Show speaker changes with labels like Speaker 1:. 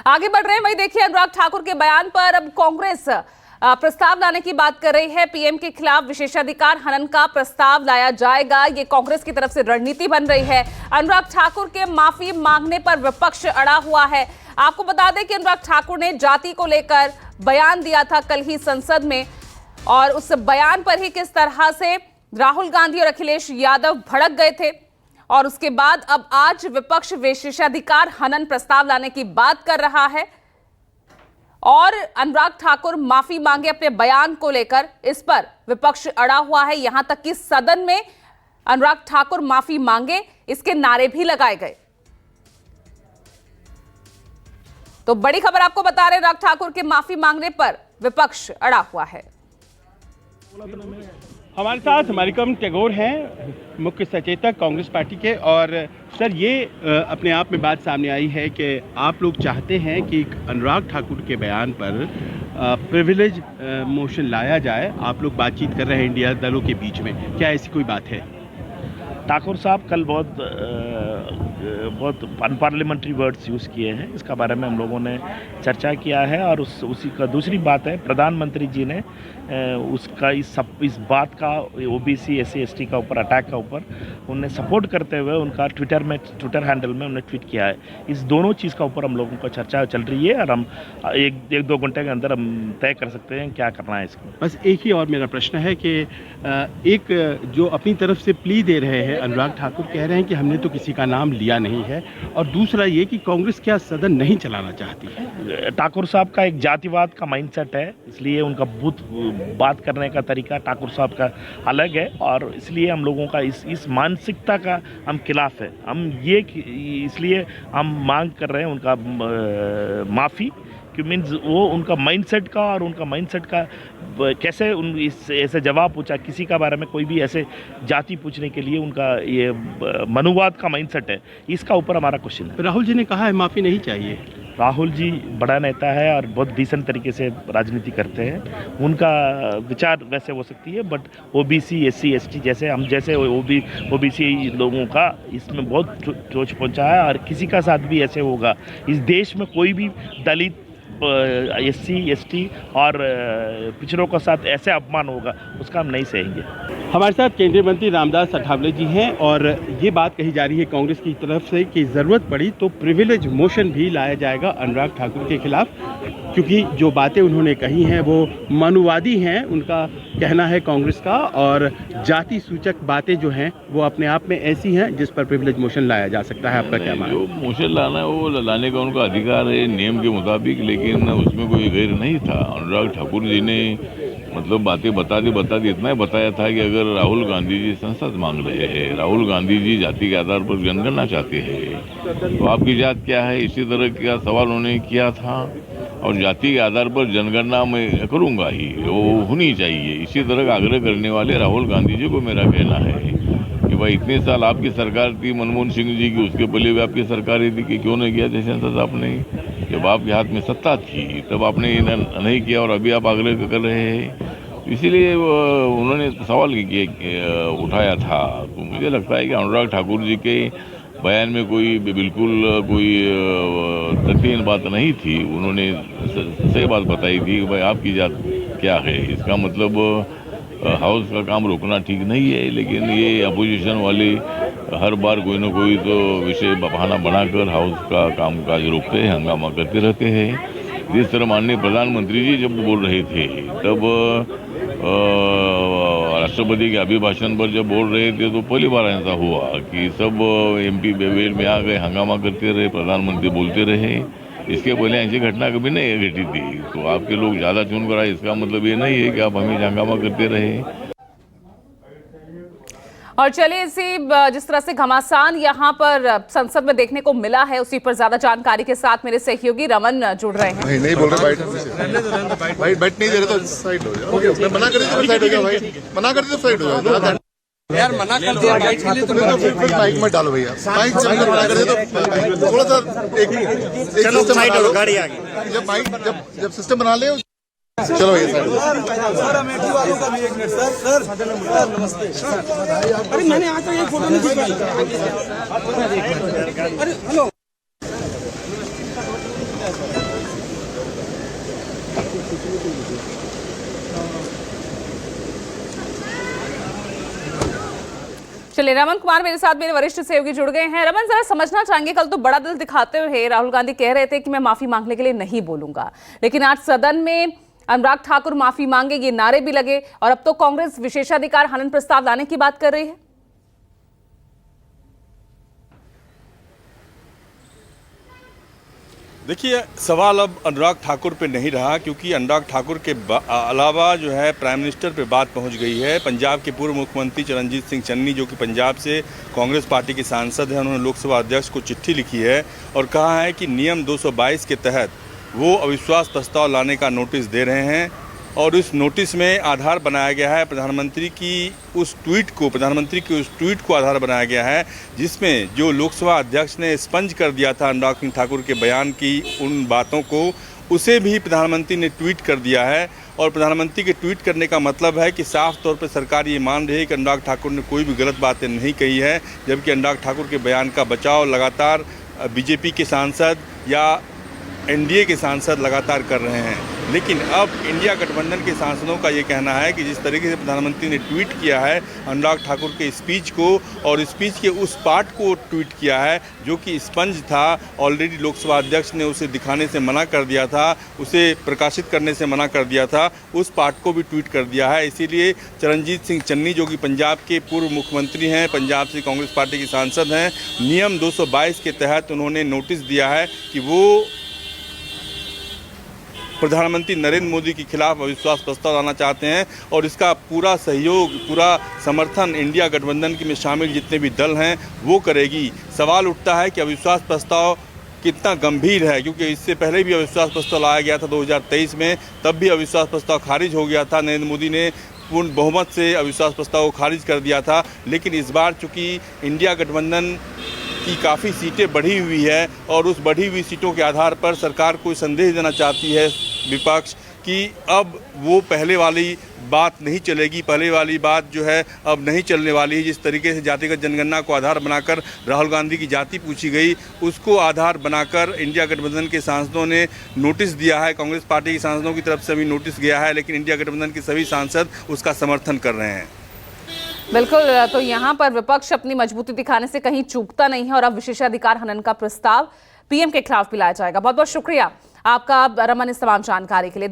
Speaker 1: आगे बढ़ रहे हैं, वही देखिए अनुराग ठाकुर के बयान पर अब कांग्रेस प्रस्ताव लाने की बात कर रही है। पीएम के खिलाफ विशेषाधिकार हनन का प्रस्ताव लाया जाएगा, ये कांग्रेस की तरफ से रणनीति बन रही है। अनुराग ठाकुर के माफी मांगने पर विपक्ष अड़ा हुआ है। आपको बता दें कि अनुराग ठाकुर ने जाति को लेकर बयान दिया था कल ही संसद में, और उस बयान पर ही किस तरह से राहुल गांधी और अखिलेश यादव भड़क गए थे, और उसके बाद अब आज विपक्ष विशेषाधिकार हनन प्रस्ताव लाने की बात कर रहा है और अनुराग ठाकुर माफी मांगे अपने बयान को लेकर, इस पर विपक्ष अड़ा हुआ है। यहां तक कि सदन में अनुराग ठाकुर माफी मांगे, इसके नारे भी लगाए गए। तो बड़ी खबर आपको बता रहे, अनुराग ठाकुर के माफी मांगने पर विपक्ष अड़ा हुआ है।
Speaker 2: हमारे साथ मरिकम टैगोर हैं, मुख्य सचेतक कांग्रेस पार्टी के। और सर, ये अपने आप में बात सामने आई है कि आप लोग चाहते हैं कि अनुराग ठाकुर के बयान पर प्रिविलेज मोशन लाया जाए। आप लोग बातचीत कर रहे हैं इंडिया दलों के बीच में, क्या ऐसी कोई बात है?
Speaker 3: ठाकुर साहब कल बहुत अनपार्लियामेंट्री वर्ड्स यूज़ किए हैं, इसका बारे में हम लोगों ने चर्चा किया है। और उसी का दूसरी बात है, प्रधानमंत्री जी ने उसका इस बात का ओबीसी SC ST का ऊपर अटैक का ऊपर उन्हें सपोर्ट करते हुए उनका ट्विटर हैंडल में उन्हें ट्वीट किया है। इस दोनों चीज़ का ऊपर हम लोगों को चर्चा चल रही है और हम एक दो घंटे के अंदर हम तय कर सकते हैं क्या करना है इसको।
Speaker 2: बस एक ही और मेरा प्रश्न है कि एक जो अपनी तरफ से प्ली दे रहे हैं अनुराग ठाकुर, कह रहे हैं कि हमने तो किसी का नाम लिया नहीं है, और दूसरा ये कि कांग्रेस क्या सदन नहीं चलाना चाहती है।
Speaker 3: ठाकुर साहब का एक जातिवाद का माइंडसेट है, इसलिए उनका बात करने का तरीका ठाकुर साहब का अलग है, और इसलिए हम लोगों का इस मानसिकता का हम खिलाफ है। इसलिए हम मांग कर रहे हैं उनका माफ़ी, कि मीन्स वो उनका माइंडसेट का और उनका माइंडसेट का कैसे ऐसे जवाब पूछा, किसी का बारे में कोई भी ऐसे जाति पूछने के लिए उनका ये मनुवाद का माइंडसेट है, इसका ऊपर हमारा क्वेश्चन है।
Speaker 2: राहुल जी ने कहा है माफ़ी नहीं चाहिए।
Speaker 3: राहुल जी बड़ा नेता है और बहुत डिसेंट तरीके से राजनीति करते हैं, उनका विचार वैसे हो सकती है, बट OBC SC ST जैसे हम जैसे OBC लोगों का इसमें बहुत चोट पहुंचा है, और किसी का साथ भी ऐसे होगा इस देश में, कोई भी दलित SC ST और पिछड़ों के साथ ऐसे अपमान होगा, उसका हम नहीं सहेंगे।
Speaker 2: हमारे साथ केंद्रीय मंत्री रामदास अठावले जी हैं, और ये बात कही जा रही है कांग्रेस की तरफ से कि ज़रूरत पड़ी तो प्रिविलेज मोशन भी लाया जाएगा अनुराग ठाकुर के खिलाफ, क्योंकि जो बातें उन्होंने कही हैं वो मनुवादी हैं, उनका कहना है कांग्रेस का, और जाति सूचक बातें जो हैं वो अपने आप में ऐसी हैं जिस पर प्रिविलेज मोशन लाया जा सकता है। आपका क्या मानना है?
Speaker 4: जो मोशन लाना है वो लाने का उनका अधिकार है नियम के मुताबिक, लेकिन उसमें कोई गैर नहीं था। अनुराग ठाकुर जी ने मतलब बातें बता दी इतना ही बताया था कि अगर राहुल गांधी जी संसद मांग रहे हैं, राहुल गांधी जी जाति के आधार पर जनगणना चाहते हैं, तो आपकी जात क्या है, इसी तरह का सवाल उन्होंने किया था। और जाति के आधार पर जनगणना मैं करूँगा ही, वो होनी चाहिए, इसी तरह का आग्रह करने वाले राहुल गांधी जी को मेरा कहना है कि भाई इतने साल आपकी सरकार थी, मनमोहन सिंह जी की, उसके पहले भी आपकी सरकार थी, कि क्यों नहीं किया थे संसद आपने? जब आपके हाथ में सत्ता थी तब आपने नहीं किया, और अभी आप आग्रह कर रहे हैं। इसीलिए उन्होंने सवाल उठाया था। तो मुझे लगता है कि अनुराग ठाकुर जी के बयान में बिल्कुल कोई तथ्यहीन बात नहीं थी। उन्होंने सही बात बताई थी कि भाई आपकी जात क्या है। इसका मतलब हाउस का काम रोकना ठीक नहीं है, लेकिन ये अपोजिशन वाले हर बार कोई ना कोई तो विषय बहाना बनाकर हाउस का कामकाज रोकते हैं, हंगामा करते रहते हैं। जिस तरह माननीय प्रधानमंत्री जी जब बोल रहे थे, तब राष्ट्रपति के अभिभाषण पर जब बोल रहे थे, तो पहली बार ऐसा हुआ कि सब MP बेवेल में आ गए, हंगामा करते रहे, प्रधानमंत्री बोलते रहे। इसके पहले ऐसी घटना कभी नहीं घटी थी। तो आपके लोग ज़्यादा चुन कर आए, इसका मतलब ये नहीं है कि आप हमें हंगामा करते रहे।
Speaker 1: और चलिए, जिस तरह से घमासान यहाँ पर संसद में देखने को मिला है, उसी पर ज्यादा जानकारी के साथ मेरे सहयोगी रमन जुड़ रहे हैं।
Speaker 5: नहीं बोल रहे, बैठ नहीं दे रहे तो साइड हो जाओ। मैं मना कर दी तो साइड हो जाओ भाई, मना कर दी तो साइड हो जाओ यार, मना कर दिया तो फिर माइक मत डालो भैया, माइक से मना कर दे तो थोड़ा सा एक चलो साइड हो, गाड़ी आ गई। जब सिस्टम बना ले, चलो भैया साइड।
Speaker 6: सर अमेठी वालों का भी एक मिनट सर नमस्ते सर। अरे मैंने आज तक एक फोटो नहीं खींचा। अरे हेलो
Speaker 1: चलिए, रमन कुमार मेरे साथ, मेरे वरिष्ठ सहयोगी जुड़ गए हैं। रमन, जरा समझना चाहेंगे, कल तो बड़ा दिल दिखाते हुए राहुल गांधी कह रहे थे कि मैं माफी मांगने के लिए नहीं बोलूंगा, लेकिन आज सदन में अनुराग ठाकुर माफी मांगे, ये नारे भी लगे, और अब तो कांग्रेस विशेषाधिकार हनन प्रस्ताव लाने की बात कर रही है।
Speaker 7: देखिए, सवाल अब अनुराग ठाकुर पे नहीं रहा, क्योंकि अनुराग ठाकुर के अलावा जो है प्राइम मिनिस्टर पे बात पहुंच गई है। पंजाब के पूर्व मुख्यमंत्री चरणजीत सिंह चन्नी, जो कि पंजाब से कांग्रेस पार्टी के सांसद हैं, उन्होंने लोकसभा अध्यक्ष को चिट्ठी लिखी है और कहा है कि नियम 222 के तहत वो अविश्वास प्रस्ताव लाने का नोटिस दे रहे हैं, और उस नोटिस में आधार बनाया गया है प्रधानमंत्री के उस ट्वीट को आधार बनाया गया है, जिसमें जो लोकसभा अध्यक्ष ने स्पंज कर दिया था अनुराग सिंह ठाकुर के बयान की उन बातों को, उसे भी प्रधानमंत्री ने ट्वीट कर दिया है। और प्रधानमंत्री के ट्वीट करने का मतलब है कि साफ तौर पर सरकार ये मान रही है कि अनुराग ठाकुर ने कोई भी गलत बातें नहीं कही है, जबकि अनुराग ठाकुर के बयान का बचाव लगातार बीजेपी के सांसद या एनडीए के सांसद लगातार कर रहे हैं। लेकिन अब इंडिया गठबंधन के सांसदों का ये कहना है कि जिस तरीके से प्रधानमंत्री ने ट्वीट किया है अनुराग ठाकुर के स्पीच को, और स्पीच के उस पार्ट को ट्वीट किया है जो कि स्पंज था, ऑलरेडी लोकसभा अध्यक्ष ने उसे दिखाने से मना कर दिया था, उसे प्रकाशित करने से मना कर दिया था, उस पार्ट को भी ट्वीट कर दिया है। इसीलिए चरणजीत सिंह चन्नी, जो कि पंजाब के पूर्व मुख्यमंत्री हैं, पंजाब से कांग्रेस पार्टी के सांसद हैं, नियम 222 के तहत उन्होंने नोटिस दिया है कि वो प्रधानमंत्री नरेंद्र मोदी के खिलाफ अविश्वास प्रस्ताव लाना चाहते हैं, और इसका पूरा सहयोग, पूरा समर्थन इंडिया गठबंधन में शामिल जितने भी दल हैं वो करेगी। सवाल उठता है कि अविश्वास प्रस्ताव कितना गंभीर है, क्योंकि इससे पहले भी अविश्वास प्रस्ताव लाया गया था 2023 में, तब भी अविश्वास प्रस्ताव खारिज हो गया था। नरेंद्र मोदी ने पूर्ण बहुमत से अविश्वास प्रस्ताव को खारिज कर दिया था। लेकिन इस बार चूंकि इंडिया गठबंधन की काफ़ी सीटें बढ़ी हुई है, और उस बढ़ी हुई सीटों के आधार पर सरकार को संदेश देना चाहती है विपक्ष कि अब वो पहले वाली बात नहीं चलेगी, पहले वाली बात जो है अब नहीं चलने वाली है। जिस तरीके से जातिगत जनगणना को आधार बनाकर राहुल गांधी की जाति पूछी गई, उसको आधार बनाकर इंडिया गठबंधन के सांसदों ने नोटिस दिया है, कांग्रेस पार्टी के सांसदों की तरफ से भी नोटिस गया है, लेकिन इंडिया गठबंधन के सभी सांसद उसका समर्थन कर रहे हैं।
Speaker 1: बिल्कुल, तो यहाँ पर विपक्ष अपनी मजबूती दिखाने से कहीं चूकता नहीं है, और अब विशेषाधिकार हनन का प्रस्ताव पीएम के खिलाफ भी लाया जाएगा। बहुत बहुत शुक्रिया आपका रमन, इस तमाम जानकारी के लिए।